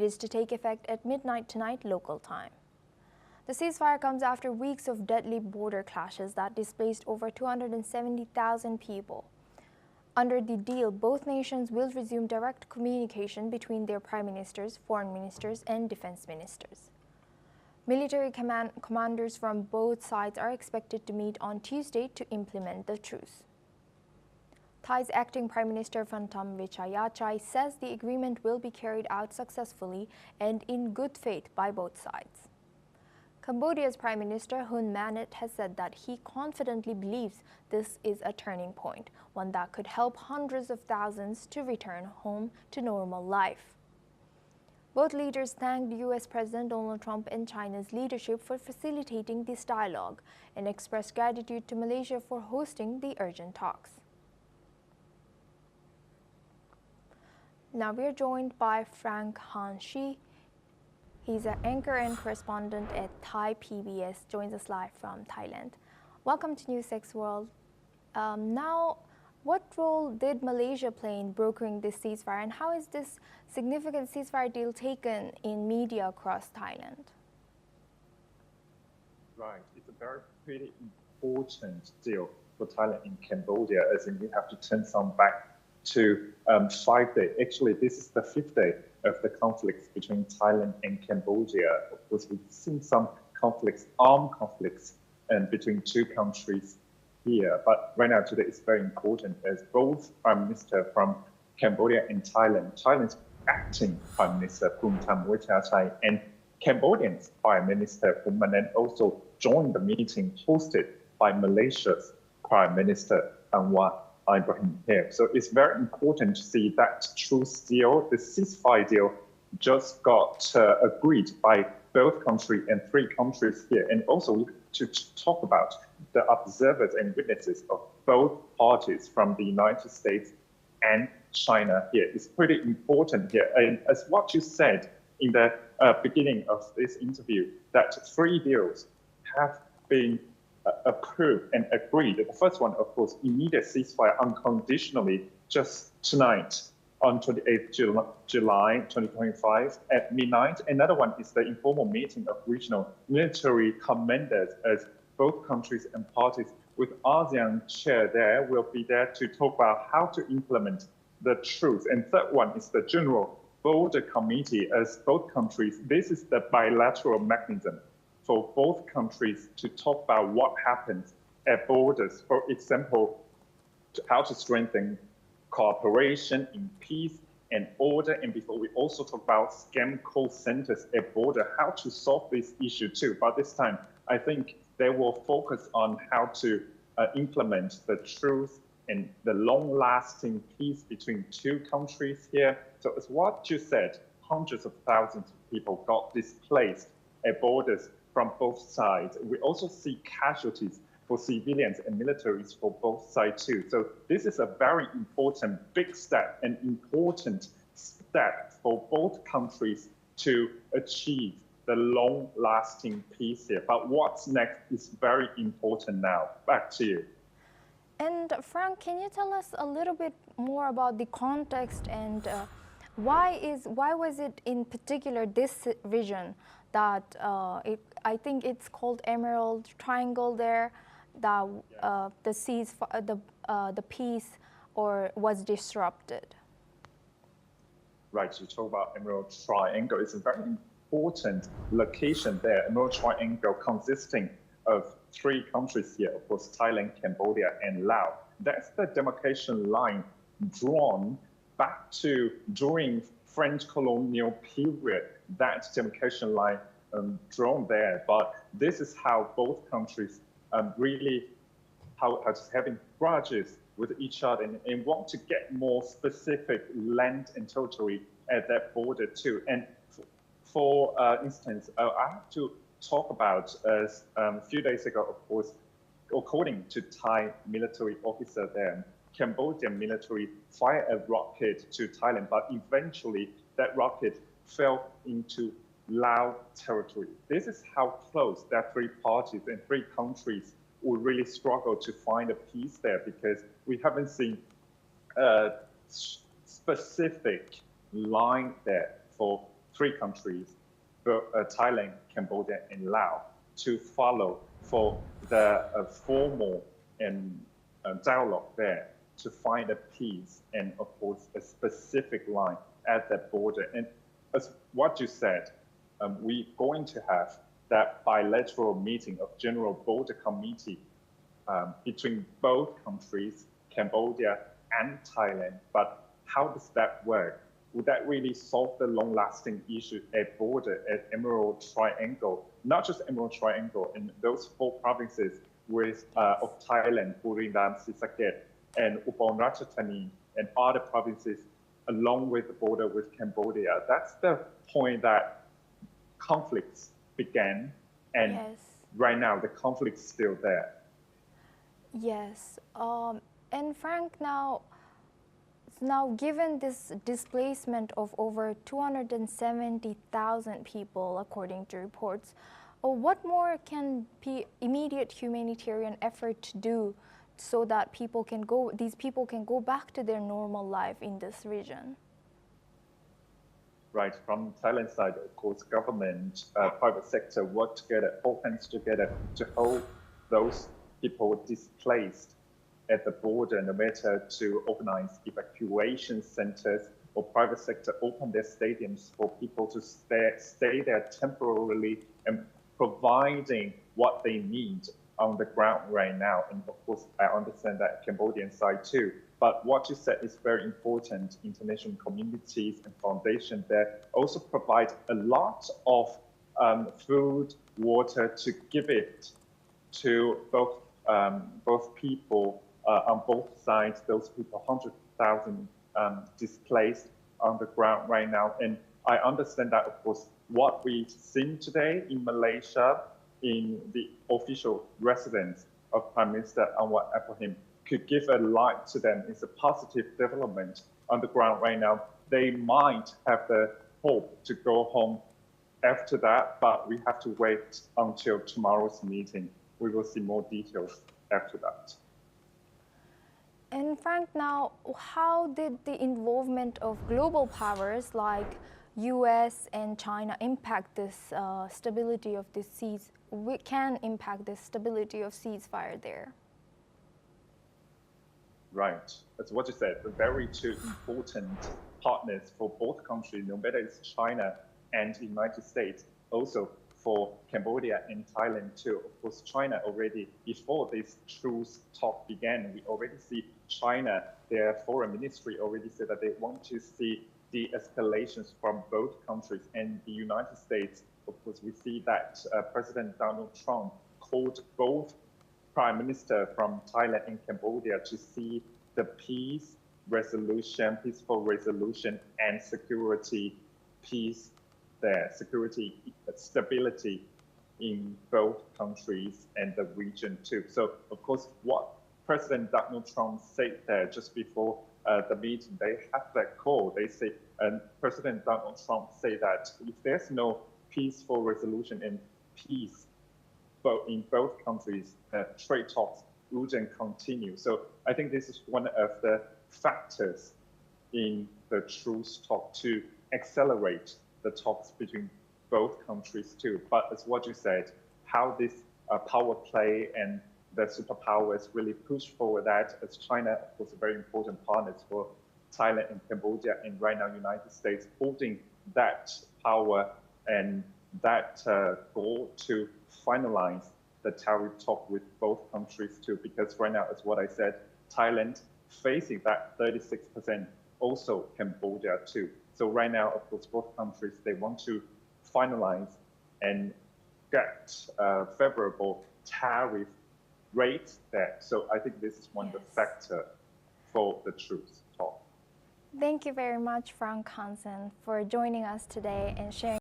is to take effect at midnight tonight local time. The ceasefire comes after weeks of deadly border clashes that displaced over 270,000 people. Under the deal, both nations will resume direct communication between their prime ministers, foreign ministers, and defense ministers. Military commanders from both sides are expected to meet on Tuesday to implement the truce. Thai's acting Prime Minister Phanthaam Vichayachai says the agreement will be carried out successfully and in good faith by both sides. Cambodia's Prime Minister Hun Manet has said that he confidently believes this is a turning point, one that could help hundreds of thousands to return home to normal life. Both leaders thanked U.S. President Donald Trump and China's leadership for facilitating this dialogue and expressed gratitude to Malaysia for hosting the urgent talks. Now we are joined by Frank Han-Shi. He's an anchor and correspondent at Thai PBS, joins us live from Thailand. Welcome to NewsX World. Now, what role did Malaysia play in brokering this ceasefire, and how is this significant ceasefire deal taken in media across Thailand? Right, it's a pretty important deal for Thailand and Cambodia, as in we have to turn some back to 5 days. Actually, this is the 5th day of the conflicts between Thailand and Cambodia. Of course, we've seen some conflicts, armed conflicts, between two countries here. But right now, today is very important as both Prime Minister from Cambodia and Thailand's acting Prime Minister Phanthaam Vichayachai and Cambodian's Prime Minister Hun Manet also joined the meeting hosted by Malaysia's Prime Minister Anwar Ibrahim here. So it's very important to see that truce deal, the ceasefire deal, just got agreed by both countries and 3 countries here. And also to talk about the observers and witnesses of both parties from the United States and China here. It's pretty important here. And as what you said in the beginning of this interview, that 3 deals have been approved and agreed. The first one, of course, immediate ceasefire unconditionally just tonight on 28th July 2025 at midnight. Another one is the informal meeting of regional military commanders as both countries and parties with ASEAN chair there will be there to talk about how to implement the truce. And third one is the General Border Committee as both countries. This is the bilateral mechanism for both countries to talk about what happens at borders. For example, how to strengthen cooperation in peace and order. And before, we also talk about scam call centers at border, how to solve this issue too. But this time, I think they will focus on how to implement the truce and the long-lasting peace between 2 countries here. So as what you said, hundreds of thousands of people got displaced at borders from both sides. We also see casualties for civilians and militaries for both sides too. So this is a very important big step, an important step for both countries to achieve the long-lasting peace here. But what's next is very important now. Back to you. And Frank, can you tell us a little bit more about the context and why was it in particular this region that I think it's called Emerald Triangle there, that the peace was disrupted? Right, you talk about Emerald Triangle. It's a very important location there. Emerald Triangle consisting of 3 countries here, of course, Thailand, Cambodia, and Laos. That's the demarcation line drawn back to during French colonial period. That demarcation line drawn there. But this is how both countries really having grudges with each other and want to get more specific land and territory at that border too. And for instance, I have to talk about a few days ago, of course, according to Thai military officer there, Cambodian military fired a rocket to Thailand, but eventually that rocket fell into Lao territory. This is how close that 3 parties and 3 countries will really struggle to find a peace there, because we haven't seen a specific line there for three countries, Thailand, Cambodia, and Laos, to follow for the formal and dialogue there to find a peace and, of course, a specific line at that border. And as what you said, we're going to have that bilateral meeting of General Border Committee between both countries, Cambodia and Thailand. But how does that work? Would that really solve the long-lasting issue at border, at Emerald Triangle? Not just Emerald Triangle, in those four provinces of Thailand, Buriram, Sisaket, and Ubon Ratchathani, and other provinces along with the border with Cambodia. That's the point that conflicts began, and right now the conflict's still there. Yes, and Frank, now given this displacement of over 270,000 people, according to reports, what more can immediate humanitarian effort do so that these people can go back to their normal life in this region? Right, from Thailand's side, of course, government, private sector work together, hold hands together to hold those people displaced at the border, no matter to organize evacuation centers, or private sector open their stadiums for people to stay there temporarily and providing what they need on the ground right now. And of course, I understand that Cambodian side too. But what you said is very important. International communities and foundations there also provide a lot of food, water to give it to both people on both sides, those people, 100,000 displaced on the ground right now. And I understand that, of course, what we've seen today in Malaysia, in the official residence of Prime Minister Anwar Ibrahim, could give a light to them. It's a positive development on the ground right now. They might have the hope to go home after that, but we have to wait until tomorrow's meeting. We will see more details after that. And Frank, now, how did the involvement of global powers like US and China impact this stability of this stability of ceasefire there? Right, that's what you said. The very two important partners for both countries, no matter it's China and the United States, also for Cambodia and Thailand too. Of course, China already, before this truce talk began, we already see China, their foreign ministry already said that they want to see de-escalations from both countries. And the United States, of course, we see that President Donald Trump called both Prime Minister from Thailand and Cambodia to see the peaceful resolution and security peace there, stability in both countries and the region too. So, of course, what President Donald Trump said there just before the meeting, they had that call. They say, and President Donald Trump said that if there's no peaceful resolution and peace in both countries, trade talks wouldn't continue. So I think this is one of the factors in the truce talk to accelerate the talks between both countries too. But as what you said, how this power play and the superpowers really push forward that, as China, of course, a very important partners for Thailand and Cambodia, and right now United States holding that power and that goal to finalize the tariff talk with both countries too, because right now, as what I said, Thailand facing that 36%, also Cambodia too. So right now, of course, both countries, they want to finalize and get favorable tariff rates there. So I think this is one of the factors for the truce talk. Thank you very much, Frank Hansen, for joining us today and sharing